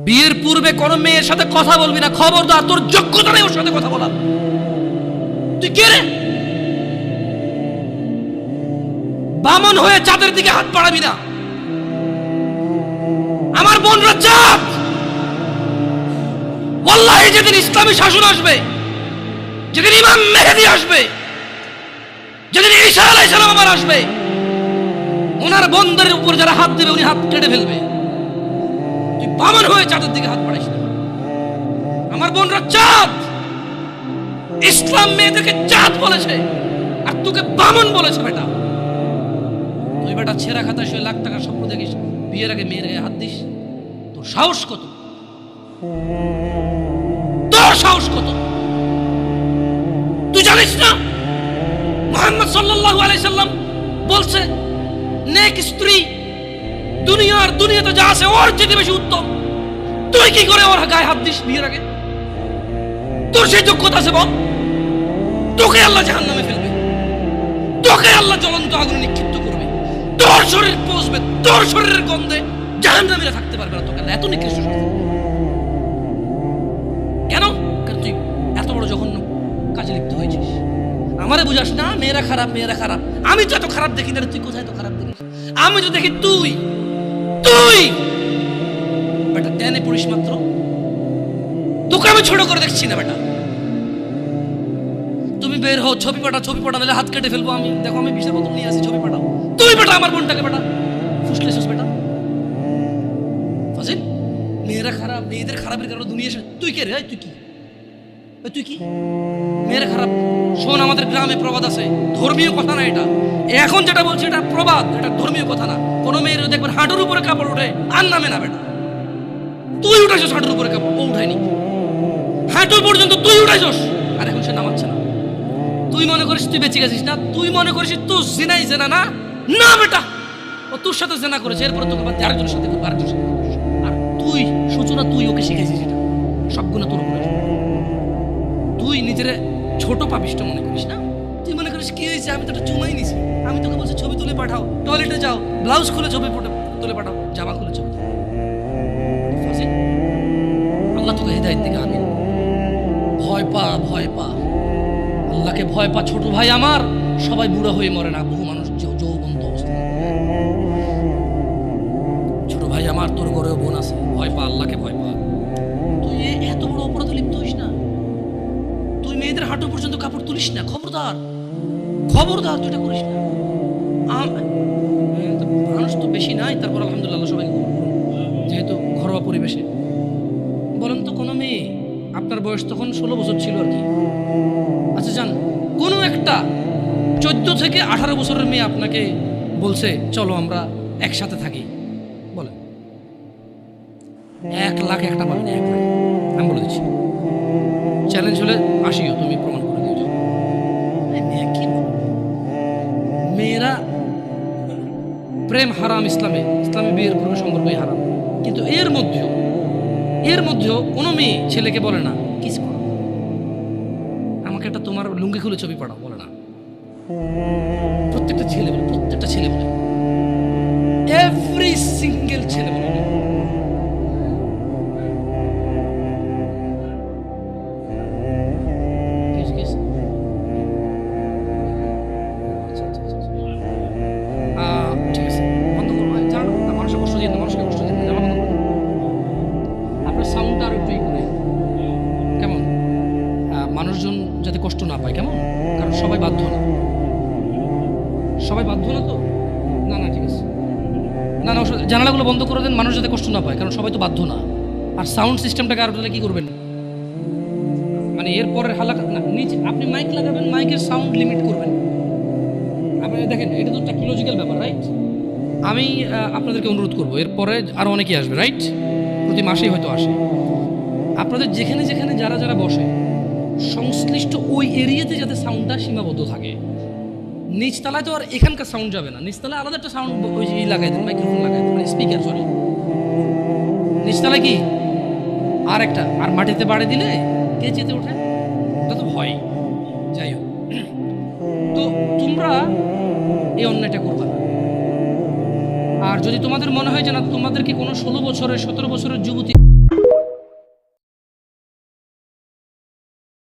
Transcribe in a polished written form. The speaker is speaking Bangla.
বিয়ের পূর্বে কোন মেয়ের সাথে কথা বলবি না, খবরদার, তোর যোগ্যতা নেই ওর সাথে কথা বলার। তুই কে রে? বামন হয়ে চাঁদের দিকে হাত বাড়াবি না। আমার বোনরা চাঁদ, ওয়াল্লাহি যেদিন ইসলামী শাসন আসবে, যেদিন ইমাম মেহেদী আসবে, যেদিন ঈসা আলাইহিস সালাম আবার আসবে, ওনার বোনদের উপর যারা হাত দেবে উনি হাত কেটে ফেলবে। তুই বামন হয়ে চাঁদের দিকে হাত বাড়াইস না। আমার বোনরা চাঁদ, ইসলাম মেয়েদেরকে চাঁদ বলেছে আর তোকে বামন বলেছে। বেটা তুই বেটা ছেঁড়া খাতায় শুয়ে লাখ টাকার স্বপ্ন দেখিস, বিয়ের আগে মেয়ের গায়ে হাত দিস? তোর সাহস কত? তোর সাহস কত? তুই জানিস না মুহাম্মদ সাল্লাল্লাহু আলাইহি সাল্লাম বলছে নেক স্ত্রী দুনিয়াতে যা আছে ওর চেয়ে বেশি উত্তম। তুই কি করে ওর গায়ে হাত দিস বিয়ের আগে? তোর সেই যোগ্যতা আছে বল? তোকে আল্লাহ জাহান্নামে ফেলবে, তোকে আল্লাহ জ্বলন্ত আগুনে নিক্ষিপ্ত করবে, তোর শরীর পচবে, তোর শরীরের গন্ধে জাহান্নামীরা থাকতে পারবে না। তোকে আল্লাহ এত নিকৃষ্ট শাস্তি কেন? কারণ তুই এত বড় জঘন্য কাজে লিপ্ত হয়েছিস। আমারে বুঝাস না মেয়েরা খারাপ, মেয়েরা খারাপ। আমি তো এত খারাপ দেখি না, তুই কোথায় তো খারাপ দেখিস? আমি তো দেখি তুই বেটা টেনে পড়িস মাত্র। তোকে আমি ছোট করে দেখছি না বেটা। তুমি বের হও, ছবি পাঠা নাহলে হাত কেটে ফেলবো আমি। দেখো আমি বিষের বোতল নিয়ে আসি, ছবি পাঠাও। তুই বেটা আমার বোনটাকে বেটা ফুসলেছিস বেটা। ফাজিল, মেয়েরা খারাপ, মেয়েদের খারাপের কারণে দুনিয়া। তুই কে রে? তুই কি মেয়েরা খারাপ? শোন, আমাদের গ্রামে প্রবাদ আছে, ধর্মীয় কথা না এটা। এখন যেটা বলছি এটা প্রবাদ, এটা ধর্মীয় কথা না। কোনো মেয়ের দেখবেন হাঁটুর উপরে কাপড় ওঠে আর নামে না বেটা। তুই উঠাইছস হাঁটুর উপরে কাপড়, ও উঠায়নি। হাঁটু পর্যন্ত তুই উঠাইছস আর এখন সে নামাচ্ছে না। তুই মনে করিস তুই বেঁচে গেছিস না? তুই মনে করিস তুই জিনাই জেনা না? না বেটা, ও তোর সাথে জেনা করেছে, এরপরে তোকে বাদ আরেকজনের সাথে করবে, আরেকজনের সাথে করবে। আর তুই সূচনা, তুই ওকে শিখেছিস এটা, সবগুলো তোর উপরে। তুই নিজের ছোট পাপিষ্ট মনে করিস না? তুই মনে করিস কি হয়েছে, আমি তো একটা চুমাই নিছি। আমি তোকে বলছি ছবি তুলে পাঠাও, টয়লেটে যাও, ব্লাউজ খুলে ছবি তুলে পাঠাও, জামা খুলে ছবি। আল্লাহ তোকে হেদায়েত দিকে আমিন। ভয় পা, আল্লাহকে ভয় পা ছোট ভাই আমার। সবাই বুড়া হয়ে মরে না, বহু মানুষ যৌবন্ত অবস্থা। ছোট ভাই আমার, তোর ঘরেও বোন আছে, ভয় পা, আল্লাহকে ভয় পা। তুই এত বড় অপরাধে লিপ্ত হইস না। তুই মেয়েদের হাঁটু পর্যন্ত কাপড় তুলিস না, খবরদার, তুই এটা করিস না। মানুষ তো বেশি নাই, তারপর আলহামদুলিল্লাহ সবাই যেহেতু ঘরোয়া পরিবেশে। বলেন তো কোনো মেয়ে, আপনার বয়স তখন 16 বছর ছিল আর কি। আচ্ছা যান, কোনো একটা 14 থেকে 18 বছরের মেয়ে আপনাকে বলছে চলো আমরা একসাথে থাকি, বলেন 1 লাখ একটা পাবেন, 1 লাখ। আমি বলে দিচ্ছি, চ্যালেঞ্জ হলে আসিও, তুমি প্রমাণ করে দিও। মেয়েরা প্রেম হারাম, ইসলামে বিয়ের পূর্বে সম্পর্কই হারাম। কিন্তু এর মধ্যেও কোনো মেয়ে ছেলেকে বলে না কিস করো, আমাকে একটা তোমার লুঙ্গি খুলে ছবি পাঠাও, বলে না। প্রত্যেকটা ছেলে বলে, এভরি সিঙ্গেল ছেলে বলে। ঠিক আছে, বন্ধ করবো, জানো না, মানুষকে কষ্ট দিয়ে না, আপনার সাউন্ডটা আরো একটু করে কেমন, মানুষজন যাতে কষ্ট না পায়, কেমন? কারণ সবাই বাধ্য না তো। না ঠিক আছে, না জানালাগুলো বন্ধ করে দেন, মানুষ যাতে কষ্ট না পায়, কারণ সবাই তো বাধ্য না। আর সাউন্ড সিস্টেমটাকে আরো তাহলে কি করবেন, মানে এরপরের হালাকা না, নিচে আপনি মাইক লাগাবেন, মাইকের সাউন্ড লিমিট করবেন। আপনি দেখেন, এটা তো টেকনোলজিক্যাল ব্যাপার, রাইট? আমি আপনাদেরকে অনুরোধ করবো, এরপরে আরো অনেকেই আসবে, রাইট? প্রতি মাসেই হয়তো আসে। আপনাদের যেখানে যারা বসে সংশ্লিষ্ট ওই এরিয়াতে যাতে সাউন্ডটা সীমাবদ্ধ থাকে। নিচতলায় তো আর এখানকার সাউন্ড যাবে না, নিচতলায় আলাদা একটা সাউন্ড ওই লাগাই দেন, মাইক্রোফোন লাগাই দেন, মানে স্পিকার, সরি নিচতলায় কি আর একটা, আর মাটিতে বাড়ি দিলে কে যেতে ওঠে, এটা তো ভয়। যাই হোক, তো তোমরা এই অন্যায়টা করবা না। আর যদি তোমাদের মনে হয় যে না, তোমাদেরকে কোনো 16 বছরের 17 বছরের যুবতী